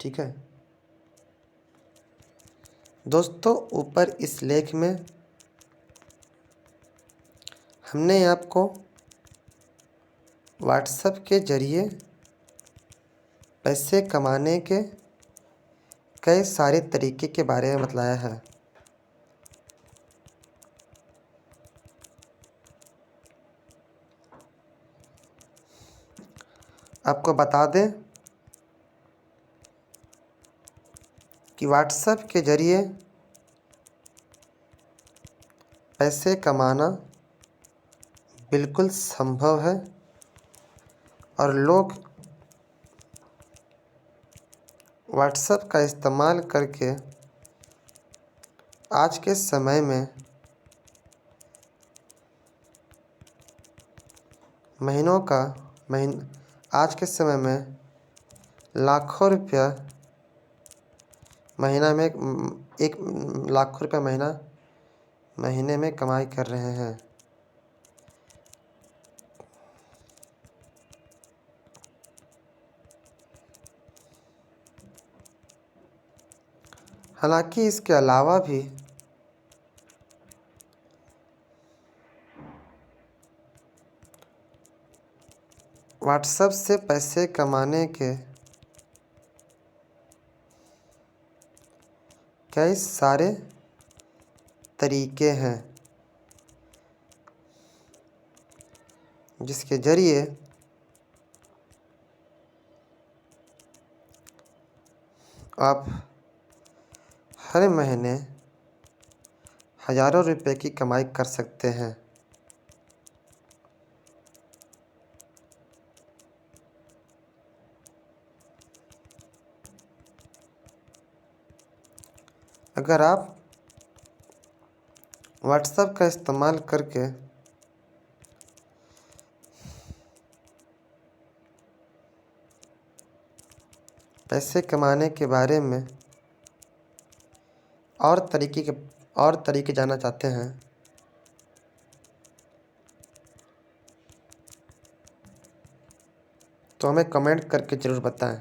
ठीक है दोस्तों, ऊपर इस लेख में हमने आपको व्हाट्सएप के ज़रिए पैसे कमाने के कई सारे तरीके के बारे में बतलाया है। आपको बता दें कि व्हाट्सएप के ज़रिए पैसे कमाना बिल्कुल संभव है और लोग व्हाट्सएप का इस्तेमाल करके आज के समय में आज के समय में लाखों रुपया महीना में एक लाखों रुपया महीने में कमाई कर रहे हैं। हालांकि इसके अलावा भी व्हाट्सएप से पैसे कमाने के कई सारे तरीके हैं जिसके ज़रिए आप हर महीने हज़ारों रुपए की कमाई कर सकते हैं। अगर आप व्हाट्सएप का इस्तेमाल करके पैसे कमाने के बारे में और तरीके जानना चाहते हैं तो हमें कमेंट करके ज़रूर बताएं।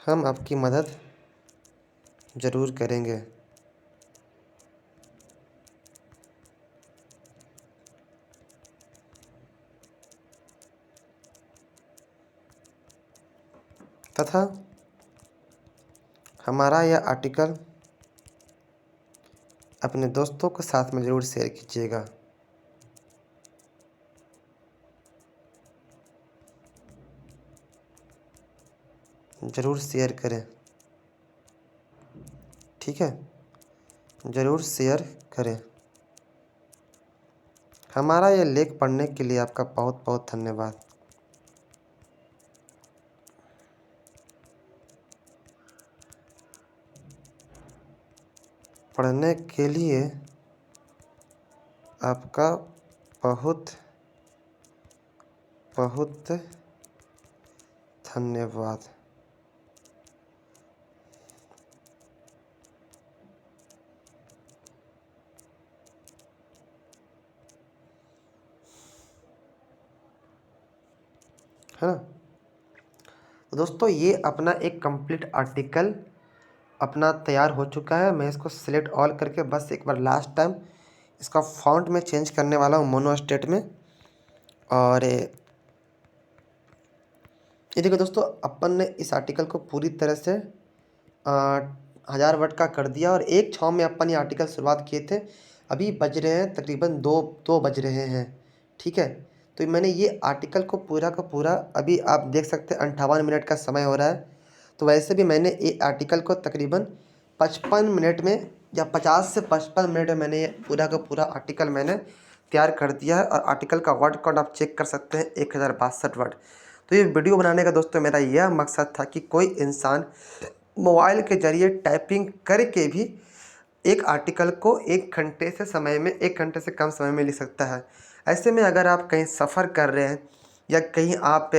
हम आपकी मदद ज़रूर करेंगे। तथा हमारा यह आर्टिकल अपने दोस्तों के साथ में ज़रूर शेयर कीजिएगा। ज़रूर शेयर करें, ठीक है? ज़रूर शेयर करें। हमारा यह लेख पढ़ने के लिए आपका बहुत बहुत धन्यवाद। पढ़ने के लिए आपका बहुत बहुत धन्यवाद। है ना? तो दोस्तों ये अपना एक कंप्लीट आर्टिकल अपना तैयार हो चुका है। मैं इसको सिलेक्ट ऑल करके बस एक बार लास्ट टाइम इसका फ़ॉन्ट में चेंज करने वाला हूँ मोनो स्टेट में। और ये देखो दोस्तों, अपन ने इस आर्टिकल को पूरी तरह से 1000 वर्ड का कर दिया और एक छाव में अपन ये आर्टिकल शुरुआत किए थे। अभी बज रहे हैं तकरीबन दो बज रहे हैं, ठीक है? तो मैंने ये आर्टिकल को पूरा का पूरा, अभी आप देख सकते हैं 58 मिनट का समय हो रहा है। तो वैसे भी मैंने ये आर्टिकल को तकरीबन 55 मिनट में या 50 से 55 मिनट में मैंने ये पूरा का पूरा आर्टिकल मैंने तैयार कर दिया है। और आर्टिकल का वर्ड काउंट आप चेक कर सकते हैं, 1062 वर्ड। तो ये वीडियो बनाने का दोस्तों मेरा यह मकसद था कि कोई इंसान मोबाइल के ज़रिए टाइपिंग करके भी एक आर्टिकल को 1 घंटे से कम समय में लिख सकता है। ऐसे में अगर आप कहीं सफ़र कर रहे हैं या कहीं आप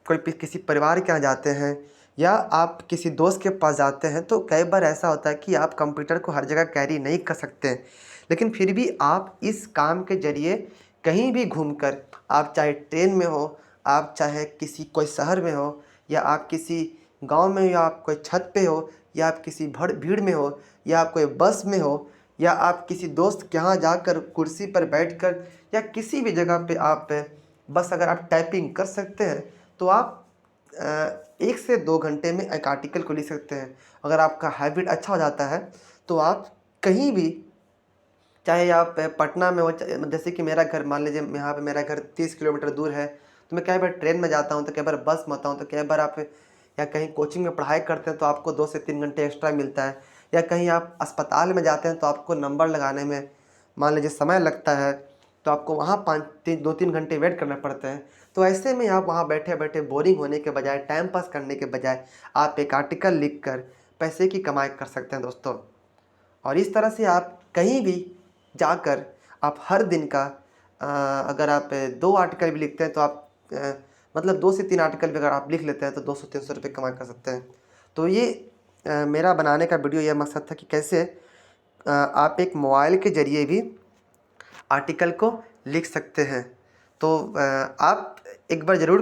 किसी परिवार के यहाँ जाते हैं या आप किसी दोस्त के पास जाते हैं, तो कई बार ऐसा होता है कि आप कंप्यूटर को हर जगह कैरी नहीं कर सकते हैं। लेकिन फिर भी आप इस काम के ज़रिए कहीं भी घूमकर, आप चाहे ट्रेन में हो, आप चाहे कोई शहर में हो, या आप किसी गांव में हो, या आप कोई छत पे हो, या आप किसी भीड़ में हो, या आप कोई बस में हो, या आप किसी दोस्त के यहाँ जाकर कुर्सी पर बैठकर, या किसी भी जगह पे आप बस अगर आप टाइपिंग कर सकते हैं तो आप 1 से 2 घंटे में एक आर्टिकल को लिख सकते हैं। अगर आपका हैबिट अच्छा हो जाता है तो आप कहीं भी, चाहे आप पटना में हो, जैसे कि मेरा घर मान लीजिए यहाँ पे मेरा घर 30 किलोमीटर दूर है, तो मैं कई बार ट्रेन में जाता हूँ, तो कई बार बस में होता हूँ, तो कई बार आप या कहीं कोचिंग में पढ़ाई करते हैं तो आपको 2 से 3 घंटे एक्स्ट्रा मिलता है, या कहीं आप अस्पताल में जाते हैं तो आपको नंबर लगाने में मान लीजिए समय लगता है, तो आपको वहाँ 2-3 घंटे वेट करना पड़ता है। तो ऐसे में आप वहाँ बैठे-बैठे बोरिंग होने के बजाय, टाइम पास करने के बजाय आप एक आर्टिकल लिख कर पैसे की कमाई कर सकते हैं दोस्तों। और इस तरह से आप कहीं भी जाकर आप हर दिन का अगर आप 2 आर्टिकल भी लिखते हैं तो आप मतलब 2 से 3 आर्टिकल भी अगर आप लिख लेते हैं तो 200-300 रुपये कमा कर सकते हैं। तो ये मेरा बनाने का वीडियो यह मकसद था कि कैसे आप एक मोबाइल के ज़रिए भी आर्टिकल को लिख सकते हैं। तो आप एक बार ज़रूर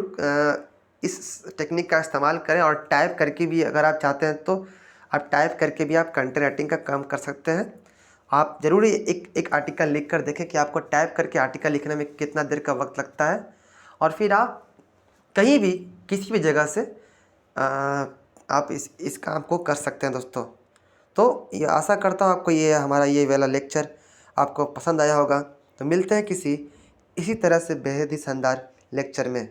इस टेक्निक का इस्तेमाल करें, और टाइप करके भी अगर आप चाहते हैं तो आप टाइप करके भी आप कंटेंट राइटिंग का काम कर सकते हैं। आप ज़रूर एक आर्टिकल लिख कर देखें कि आपको टाइप करके आर्टिकल लिखने में कितना देर का वक्त लगता है, और फिर आप कहीं भी किसी भी जगह से आप इस काम को कर सकते हैं दोस्तों। तो ये आशा करता हूँ आपको ये हमारा ये वाला लेक्चर आपको पसंद आया होगा। तो मिलते हैं किसी इसी तरह से बेहद ही शानदार लेक्चर में।